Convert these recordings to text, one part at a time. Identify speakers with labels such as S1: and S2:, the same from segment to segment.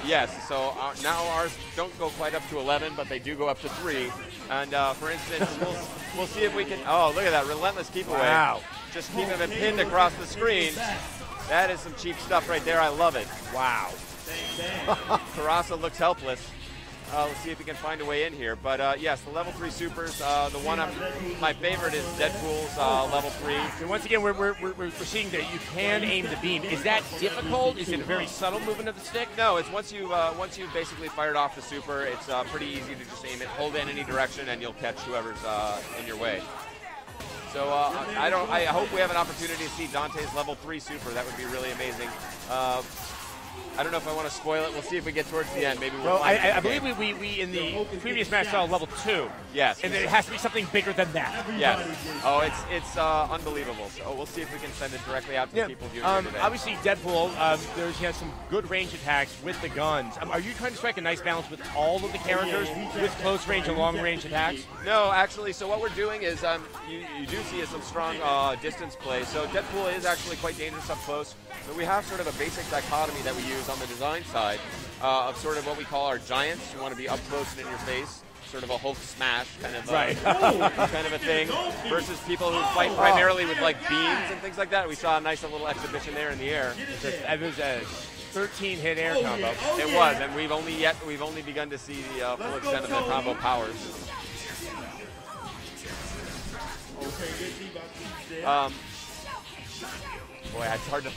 S1: Yes, so now ours don't go quite up to 11, but they do go up to 3. And for instance, we'll see if we can. Oh, look at that relentless keep away.
S2: Wow.
S1: Just keeping him pinned across the screen. That is some cheap stuff right there. I love it.
S2: Wow.
S1: Karasa looks helpless. Let's see if we can find a way in here. But yes, the level 3 supers. The one my favorite is Deadpool's level 3.
S2: So once again, we're seeing that you can aim the beam. Is that difficult? Is it a very subtle movement of the stick?
S1: No, it's once you basically fired off the super, it's pretty easy to just aim it, hold it in any direction, and you'll catch whoever's in your way. So I hope we have an opportunity to see Dante's level 3 super. That would be really amazing. I don't know if I want to spoil it. We'll see if we get towards the end. Maybe we'll.
S2: Well, I believe we in the previous match saw level 2.
S1: Yes.
S2: And it has to be something bigger than that.
S1: Yes. Oh, it's unbelievable. So we'll see if we can send it directly out to the people viewing here today.
S2: Obviously, Deadpool, he has some good range attacks with the guns. Are you trying to strike a nice balance with all of the characters with close range and long range attacks?
S1: No, actually. So what we're doing is you do see some strong distance play. So Deadpool is actually quite dangerous up close. But we have sort of a basic dichotomy that we use on the design side of sort of what we call our giants. You want to be up close and in your face, sort of a Hulk smash kind of kind of a thing, versus people who fight primarily with like beams and things like that. We saw a nice little exhibition there in the air.
S2: It was a 13-hit air combo.
S1: It was, and we've only begun to see the full extent of the combo powers. Boy, it's hard to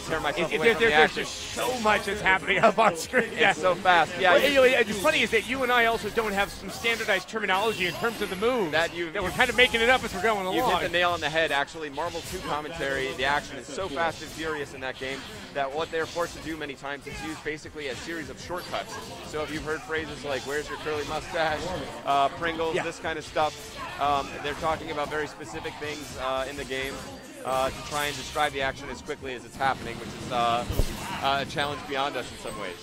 S1: tear myself away from the action.
S2: There's just so much that's happening up on screen.
S1: It's so fast. Yeah.
S2: Well, the funny is that you and I also don't have some standardized terminology in terms of the moves. That we're kind of making it up as we're going along.
S1: You hit the nail on the head. Actually, Marvel 2 commentary, the action is so fast and furious in that game that what they're forced to do many times is use basically a series of shortcuts. So if you've heard phrases like "Where's your curly mustache?" Pringles, this kind of stuff, they're talking about very specific things in the game. To try and describe the action as quickly as it's happening, which is a challenge beyond us in some ways.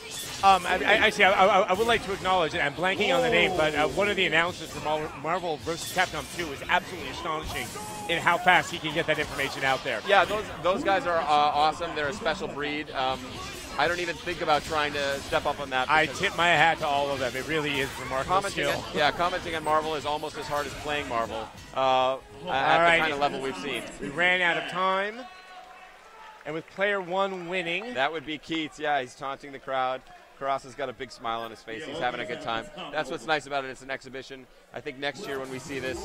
S2: I would like to acknowledge, and I'm blanking on the name, but one of the announcers from Marvel vs. Capcom 2 is absolutely astonishing in how fast he can get that information out there.
S1: Yeah, those guys are awesome. They're a special breed. I don't even think about trying to step up on that.
S2: I tip my hat to all of them. It really is remarkable skill.
S1: Commenting on Marvel is almost as hard as playing Marvel at the kind of level we've seen.
S2: We ran out of time. And with player 1 winning.
S1: That would be Keats. Yeah, he's taunting the crowd. Karasa's got a big smile on his face. He's having a good time. That's what's nice about it. It's an exhibition. I think next year when we see this,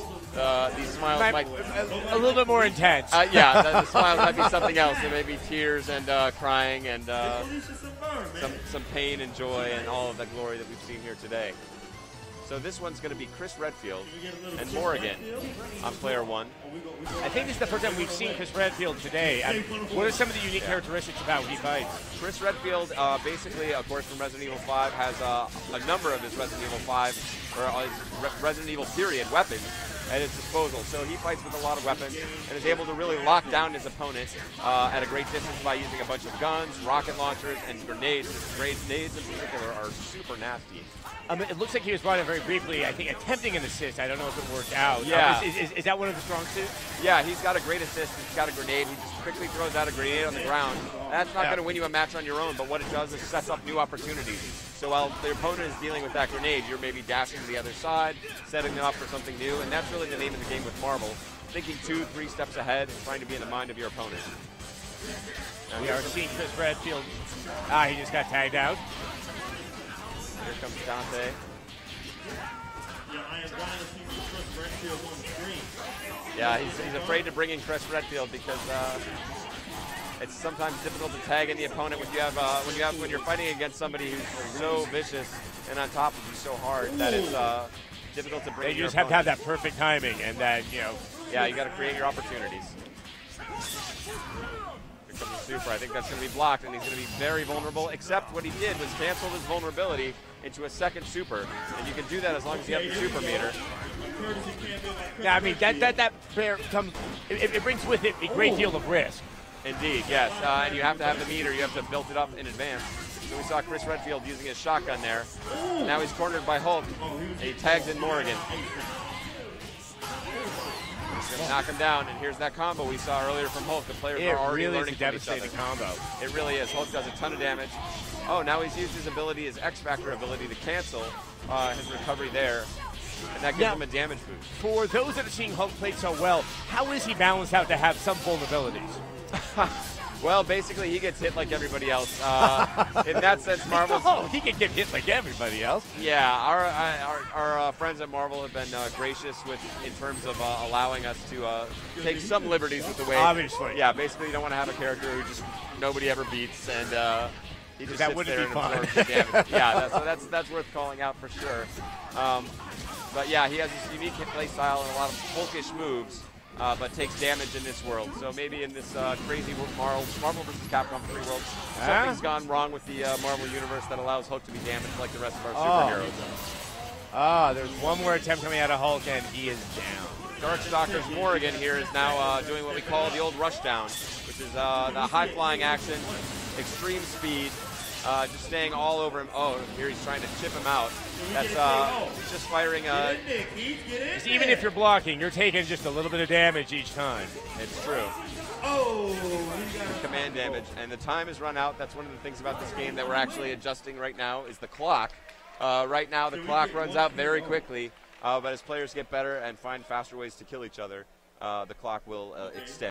S1: these smiles might
S2: a little bit more intense.
S1: The smiles might be something else. There may be tears and crying and some pain and joy and all of that glory that we've seen here today. So this one's going to be Chris Redfield and Morrigan on player 1.
S2: I think this is the first time we've seen Chris Redfield today. What are some of the unique characteristics about when he fights?
S1: Chris Redfield, basically, of course, from Resident Evil 5, has a number of his Resident Evil 5, or his Resident Evil period weapons at his disposal. So he fights with a lot of weapons and is able to really lock down his opponent at a great distance by using a bunch of guns, rocket launchers, and grenades. His grenades in particular are super nasty.
S2: It looks like he was brought in very briefly, I think, attempting an assist. I don't know if it worked out.
S1: Yeah.
S2: Is that one of the strong suits?
S1: Yeah, he's got a great assist. He's got a grenade. He just quickly throws out a grenade on the ground. That's not going to win you a match on your own, but what it does is sets up new opportunities. So while the opponent is dealing with that grenade, you're maybe dashing to the other side, setting them up for something new, and that's really the name of the game with Marvel. Thinking 2-3 steps ahead and trying to be in the mind of your opponent.
S2: Now we are seeing Chris Redfield. He just got tagged out.
S1: Here comes Dante. Yeah, he's afraid to bring in Chris Redfield because it's sometimes difficult to tag in the opponent when you're fighting against somebody who's so vicious and on top of you so hard that it's difficult to bring.
S2: You just have to have that perfect timing, and then
S1: Yeah, you got to create your opportunities. Super. I think that's going to be blocked, and he's going to be very vulnerable, except what he did was cancel his vulnerability into a second super, and you can do that as long as you have the super meter.
S2: Yeah, I mean, that comes, it brings with it a great deal of risk.
S1: Indeed, yes, and you have to have the meter, you have to build it up in advance. So we saw Chris Redfield using his shotgun there. Now he's cornered by Hulk, and he tags in Morrigan. He's going to knock him down, and here's that combo we saw earlier from Hulk. The players are already
S2: really
S1: learning
S2: is a devastating
S1: from each other.
S2: combo.
S1: It really is. Hulk does a ton of damage. Oh, now he's used his ability, his X Factor ability, to cancel his recovery there. And that gives him a damage boost.
S2: For those that are seeing Hulk play so well, how is he balanced out to have some vulnerabilities?
S1: Well, basically, he gets hit like everybody else. In that sense, Marvel's...
S2: Oh, he can get hit like everybody else.
S1: Yeah, our friends at Marvel have been gracious in terms of allowing us to take some liberties with the way...
S2: Obviously.
S1: Yeah, basically, you don't want to have a character who just nobody ever beats, and he just
S2: that
S1: sits
S2: wouldn't
S1: there
S2: be
S1: and
S2: fun.
S1: absorbs the damage. Yeah, so that's worth calling out for sure. But yeah, he has this unique hit play style and a lot of Hulkish moves. But takes damage in this world. So maybe in this crazy Marvel vs. Capcom 3 world, something's gone wrong with the Marvel universe that allows Hulk to be damaged like the rest of our superheroes.
S2: There's one more attempt coming out of Hulk, and he is down.
S1: Darkstalker's Morrigan here is now doing what we call the old rushdown, which is the high-flying action, extreme speed, just staying all over him. Oh, here he's trying to chip him out. That's just firing
S2: Even if you're blocking, you're taking just a little bit of damage each time.
S1: It's true. Command damage, and the time has run out. That's one of the things about this game that we're actually adjusting right now is the clock. Right now, the clock runs out very quickly, but as players get better and find faster ways to kill each other, the clock will extend.